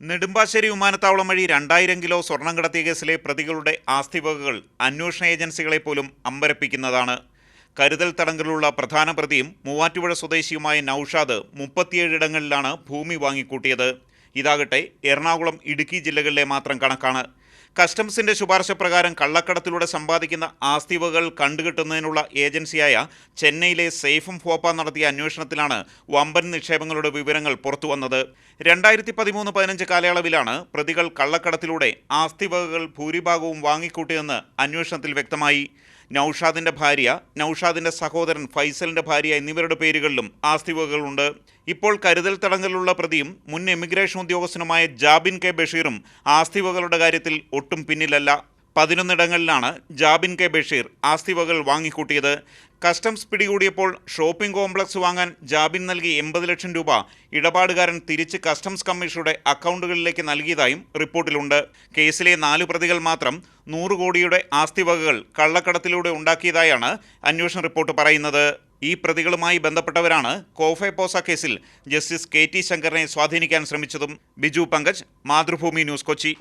നെടുമ്പാശ്ശേരി വിമാനത്താവളം വഴി 2000 കിലോ സ്വർണം കടത്തിയ കേസിലെ പ്രതികളുടെ ആസ്തിവകകൾ അന്വേഷണ ഏജൻസികളെ പോലും അമ്പരപ്പിക്കുന്നതാണ്. കരുതൽ തടങ്കലിലുള്ള പ്രധാന പ്രതിയും മൂവാറ്റുപുഴ സ്വദേശിയുമായ നൌഷാദ് 37 ഇടങ്ങളിലാണ് ഭൂമി വാങ്ങിക്കൂട്ടിയത്. ഇതാകട്ടെ എറണാകുളം, ഇടുക്കി ജില്ലകളിലെ മാത്രം കണക്കാണ്. കസ്റ്റംസിന്റെ ശുപാർശ പ്രകാരം കള്ളക്കടത്തിലൂടെ സമ്പാദിക്കുന്ന ആസ്തിവകകൾ കണ്ടുകെട്ടുന്നതിനുള്ള ഏജൻസിയായ ചെന്നൈയിലെ സേഫും ഫോപ്പ നടത്തിയ അന്വേഷണത്തിലാണ് വമ്പൻ നിക്ഷേപങ്ങളുടെ വിവരങ്ങൾ പുറത്തുവന്നത്. 2013-15 കാലയളവിലാണ് പ്രതികൾ കള്ളക്കടത്തിലൂടെ ആസ്തിവകകൾ ഭൂരിഭാഗവും വാങ്ങിക്കൂട്ടിയെന്ന് അന്വേഷണത്തിൽ വ്യക്തമായി. നൌഷാദിന്റെ ഭാര്യ, നൌഷാദിന്റെ സഹോദരൻ ഫൈസലിന്റെ ഭാര്യ എന്നിവരുടെ പേരുകളിലും ആസ്തിവകകളുണ്ട്. ഇപ്പോൾ കരുതൽ തടങ്കലിലുള്ള പ്രതിയും മുൻ എമിഗ്രേഷൻ ഉദ്യോഗസ്ഥനുമായ ജാബിൻ കെ ബഷീറും ആസ്തിവകകളുടെ കാര്യത്തിൽ ഒട്ടും പിന്നിലല്ല. 11 ഇടങ്ങളിലാണ് ജാബിൻ കെ ബഷീർ ആസ്തിവകകൾ വാങ്ങിക്കൂട്ടിയത്. കസ്റ്റംസ് പിടികൂടിയപ്പോൾ ഷോപ്പിംഗ് കോംപ്ലക്സ് വാങ്ങാൻ ജാബിൻ നൽകി 80 ലക്ഷം രൂപ ഇടപാടുകാരൻ തിരിച്ച് കസ്റ്റംസ് കമ്മീഷണറുടെ അക്കൗണ്ടുകളിലേക്ക് നൽകിയതായും റിപ്പോർട്ടിലുണ്ട്. കേസിലെ 4 പ്രതികൾ മാത്രം 100 കോടിയുടെ ആസ്തിവകകൾ കള്ളക്കടത്തിലൂടെ ഉണ്ടാക്കിയതായാണ് അന്വേഷണ റിപ്പോർട്ട് പറയുന്നത്. ഈ പ്രതികളുമായി ബന്ധപ്പെട്ടവരാണ് കോഫെ പോസ കേസിൽ ജസ്റ്റിസ് KT ശങ്കറിനെ സ്വാധീനിക്കാൻ ശ്രമിച്ചതും. ബിജു പങ്കജ്, മാതൃഭൂമി ന്യൂസ്, കൊച്ചി.